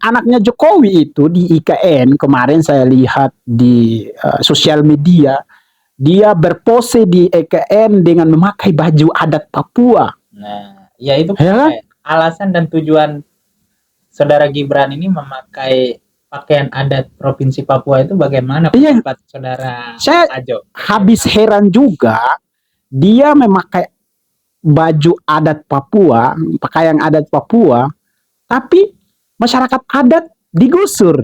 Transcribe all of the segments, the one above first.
anaknya Jokowi itu di IKN kemarin saya lihat di sosial media, dia berpose di IKN dengan memakai baju adat Papua. Nah, ya itu Ya kan? alasan dan tujuan saudara Gibran ini memakai pakaian adat Provinsi Papua itu bagaimana Iya. pendapat saudara Saya Ajo? habis heran juga, dia memakai baju adat Papua, pakaian adat Papua, tapi masyarakat adat digusur.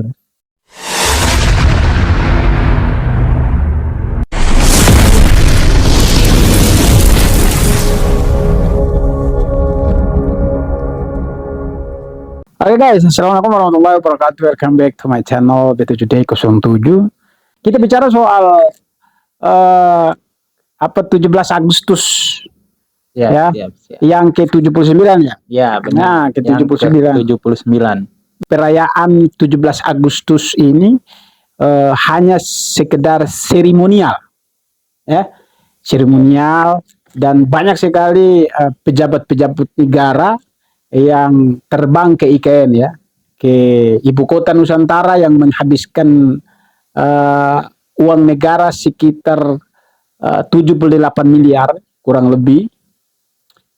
Oke guys, assalamualaikum warahmatullahi wabarakatuh. Welcome back to my channel B7D07. Kita bicara soal 17 Agustus ya, Siap. yang ke-79 ya. Ya, Nah, benar. ke-79. 79. Perayaan 17 Agustus ini hanya sekedar seremonial. Ya. Seremonial, dan banyak sekali pejabat-pejabat negara yang terbang ke IKN ya, ke ibu kota Nusantara, yang menghabiskan uang negara sekitar 78 miliar kurang lebih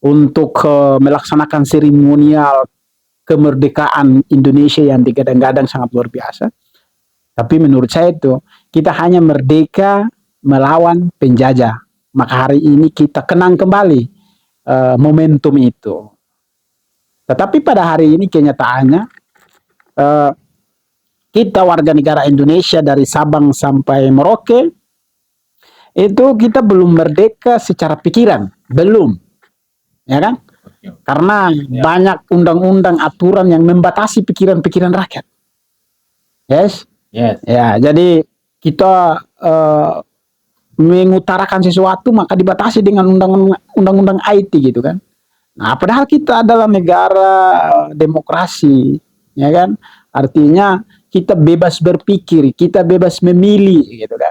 untuk melaksanakan seremonial kemerdekaan Indonesia yang digadang-gadang sangat luar biasa. Tapi menurut saya itu kita hanya merdeka melawan penjajah. Maka hari ini kita kenang kembali momentum itu. Tetapi pada hari ini kenyataannya kita warga negara Indonesia dari Sabang sampai Merauke itu kita belum merdeka secara pikiran, belum, ya kan? Karena banyak undang-undang, aturan yang membatasi pikiran-pikiran rakyat. Yes. Ya, jadi kita mengutarakan sesuatu maka dibatasi dengan undang-undang IT gitu kan. Nah, padahal kita adalah negara demokrasi, ya kan? Artinya kita bebas berpikir, kita bebas memilih, gitu kan.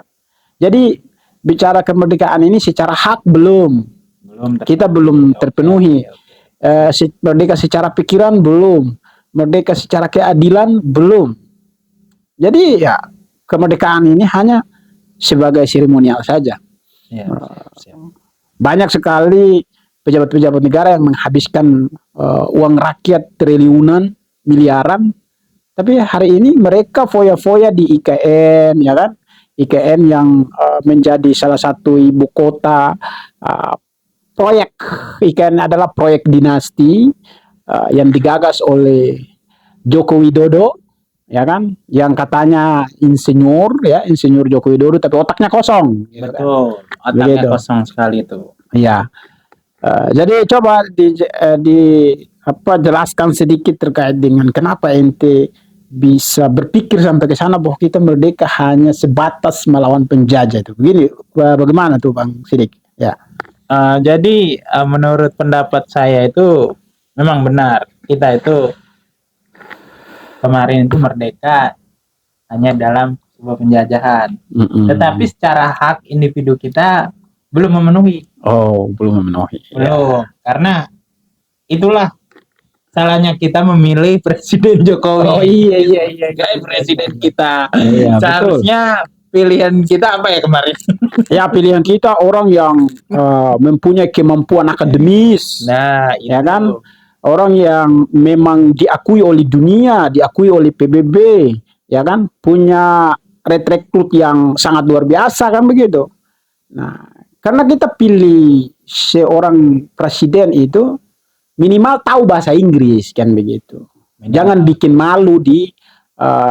Jadi bicara kemerdekaan ini secara hak kita belum terpenuhi. Merdeka secara pikiran belum, merdeka secara keadilan belum. Jadi ya kemerdekaan ini hanya sebagai seremonial saja. Banyak sekali pejabat-pejabat negara yang menghabiskan uang rakyat triliunan, miliaran, tapi hari ini mereka foya-foya di IKN, ya kan? IKN yang menjadi salah satu ibu kota. Proyek IKN adalah proyek dinasti yang digagas oleh Joko Widodo, ya kan? Yang katanya insinyur Joko Widodo, tapi otaknya kosong. Betul, otaknya kosong sekali itu. Iya. Jadi coba jelaskan sedikit terkait dengan kenapa ente bisa berpikir sampai ke sana bahwa kita merdeka hanya sebatas melawan penjajah itu. Begini, bagaimana tuh Bang Sidik? Ya. Jadi menurut pendapat saya itu memang benar, kita itu kemarin itu merdeka hanya dalam sebuah penjajahan. Tetapi secara hak individu kita belum memenuhi. Belum memenuhi. Belum, karena itulah salahnya kita memilih Presiden Jokowi. Iya. Kayak presiden kita. Iya, seharusnya betul. Pilihan kita apa ya kemarin? Ya, pilihan kita orang yang mempunyai kemampuan akademis. Nah, itu. Ya kan? Orang yang memang diakui oleh dunia, diakui oleh PBB, ya kan? Punya rekrut yang sangat luar biasa kan begitu. Nah, karena kita pilih seorang presiden itu minimal tahu bahasa Inggris kan begitu. Jangan bikin malu di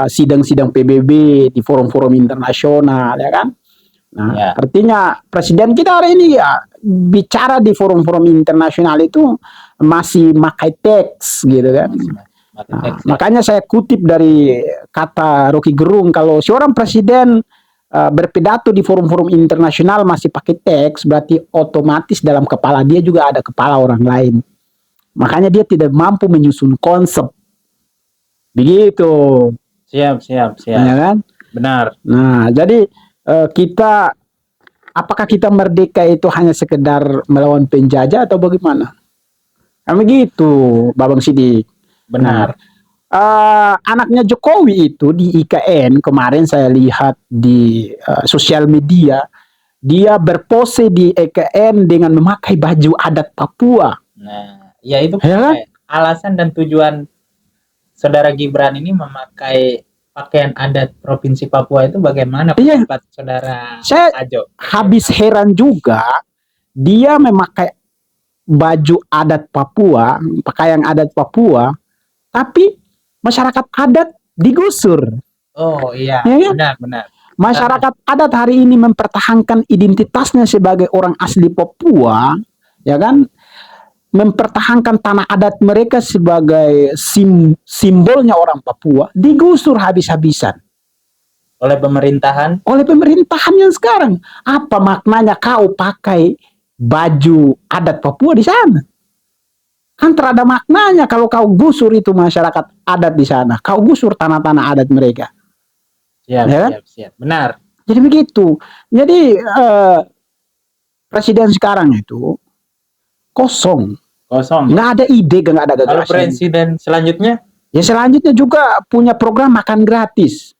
sidang-sidang PBB, di forum-forum internasional, ya kan? Nah, artinya presiden kita hari ini ya bicara di forum-forum internasional itu masih pakai teks gitu kan. Makanya saya kutip dari kata Rocky Gerung, kalau seorang presiden berpidato di forum-forum internasional masih pakai teks, berarti otomatis dalam kepala dia juga ada kepala orang lain. Makanya dia tidak mampu menyusun konsep. Begitu. Siap. Ya kan? Benar. Nah, jadi apakah kita merdeka itu hanya sekedar melawan penjajah atau bagaimana? Kan begitu, Babang Sidik. Benar. Anaknya Jokowi itu di IKN kemarin saya lihat di sosial media, dia berpose di IKN dengan memakai baju adat Papua. Nah, ya itu Ya kenapa kan? ya? Alasan dan tujuan saudara Gibran ini memakai pakaian adat Provinsi Papua itu bagaimana Iya, pendapat saudara saya Ajo? habis heran juga dia memakai baju adat Papua, pakaian adat Papua, tapi masyarakat adat digusur. Oh iya, Ya kan? benar-benar. Masyarakat adat hari ini mempertahankan identitasnya sebagai orang asli Papua, ya kan? Mempertahankan tanah adat mereka sebagai simbolnya orang Papua, digusur habis-habisan Oleh pemerintahan, oleh pemerintahan yang sekarang. Apa maknanya kau pakai baju adat Papua di sana? Kan terada maknanya kalau kau gusur itu masyarakat adat di sana. Kau gusur tanah-tanah adat mereka. siap, Ya kan? siap, siap. Benar. Jadi begitu. Jadi presiden sekarang itu kosong. Kosong. Nggak ada ide, nggak ada Kalau gagasan. presiden selanjutnya, Ya selanjutnya juga punya program makan gratis.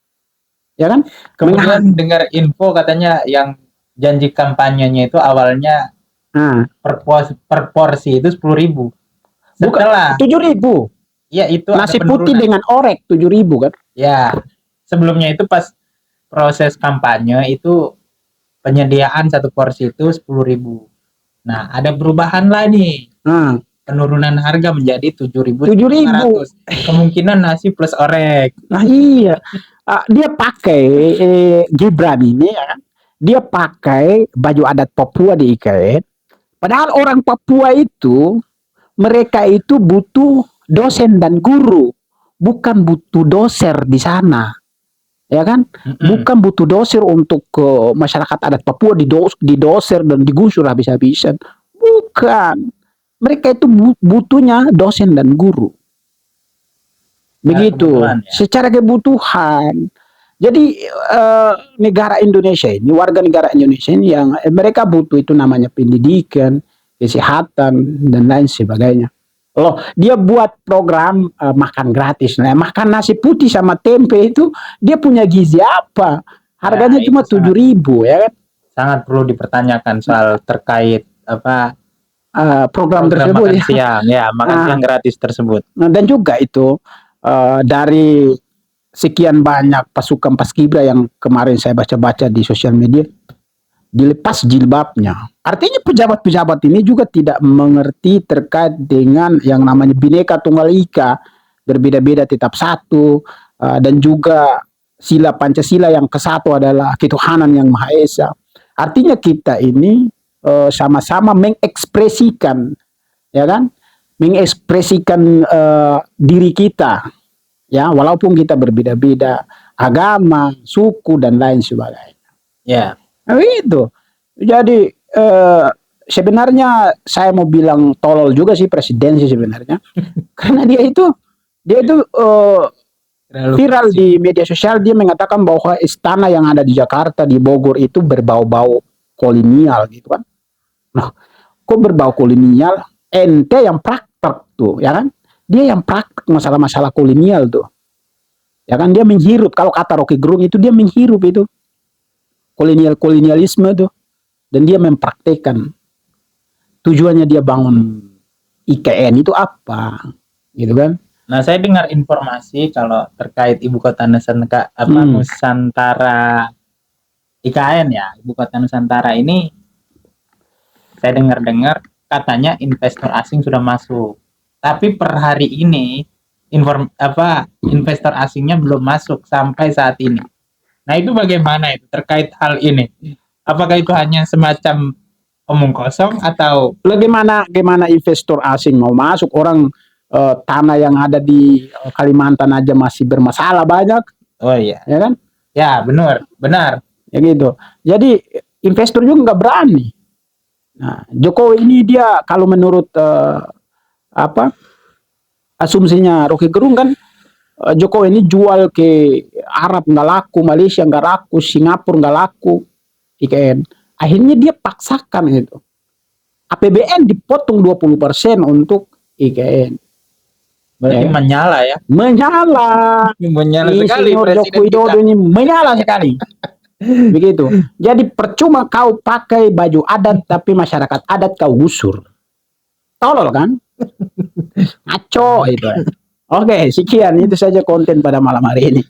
Ya kan? kemudian dengar info katanya yang janji kampanyenya itu awalnya Nah, per porsi itu 10.000. bukan Setelah 7.000. ya itu ada Nasi putih penurunan. dengan orek 7.000 kan? Ya, sebelumnya itu pas proses kampanye itu penyediaan satu porsi itu 10.000. Nah, ada perubahan lah nih. Nah, Penurunan harga menjadi 7.000. 7.500. Kemungkinan nasi plus orek. Nah iya, dia pakai Gibran ini ya kan? Dia pakai baju adat Papua di IKN. Padahal orang Papua itu mereka itu butuh dosen dan guru, bukan butuh doser di sana. Ya kan? Bukan butuh doser untuk masyarakat adat Papua didoser dan digusur habis-habisan. Bukan. Mereka itu butuhnya dosen dan guru. Begitu. Ya. Secara kebutuhan. Jadi negara Indonesia ini, warga negara Indonesia ini yang mereka butuh itu namanya pendidikan, kesehatan dan lain sebagainya. Loh, dia buat program makan gratis. Nah, makan nasi putih sama tempe itu dia punya gizi apa? Harganya cuma 7.000 ya kan? Sangat perlu dipertanyakan soal terkait apa program tersebut makan ya. siang, ya makan siang gratis tersebut. Nah, dan juga itu dari sekian banyak pasukan Paskibra yang kemarin saya baca-baca di sosial media, dilepas jilbabnya. Artinya pejabat-pejabat ini juga tidak mengerti terkait dengan yang namanya Bhinneka Tunggal Ika, berbeda-beda tetap satu, dan juga sila Pancasila yang kesatu adalah ketuhanan yang Maha Esa. Artinya kita ini sama-sama mengekspresikan, ya kan, mengekspresikan diri kita. Ya, walaupun kita berbeda-beda agama, suku dan lain sebagainya. Ya. Nah, itu. Jadi sebenarnya saya mau bilang tolol juga sih presiden sih sebenarnya. Karena dia itu viral di media sosial, dia mengatakan bahwa istana yang ada di Jakarta, di Bogor itu berbau-bau kolonial gitu kan. Nah, kok berbau kolonial? Ente yang praktek tuh, ya kan? Dia yang praktek masalah-masalah kolonial tuh. Ya kan, dia menghirup, kalau kata Rocky Gerung itu dia menghirup itu kolonialisme tuh, dan dia mempraktekkan. Tujuannya dia bangun IKN itu apa, gitu kan? Nah, saya dengar informasi kalau terkait ibu kota Nusantara, Nusantara IKN ya, ibu kota Nusantara ini, saya dengar-dengar katanya investor asing sudah masuk. Tapi per hari ini investor asingnya belum masuk sampai saat ini. Nah, itu bagaimana itu terkait hal ini? Apakah itu hanya semacam omong kosong atau bagaimana investor asing mau masuk? Orang tanah yang ada di Kalimantan aja masih bermasalah banyak. Oh iya. Ya kan? Ya, benar. Ya gitu. Jadi investor juga nggak berani. Nah, Jokowi ini dia kalau menurut asumsinya Rocky Gerung kan, Jokowi ini jual ke Arab nggak laku, Malaysia nggak laku, Singapura nggak laku, IKN. Akhirnya dia paksakan itu. APBN dipotong 20% untuk IKN. Berarti Ya. menyala ya. Menyala. Menyala sekali Insinyur presiden Joko Widodo kita. ini menyala sekali. Begitu. Jadi percuma kau pakai baju adat tapi masyarakat adat kau gusur. Tolol kan? Ngaco itu. Oke, sekian itu saja konten pada malam hari ini.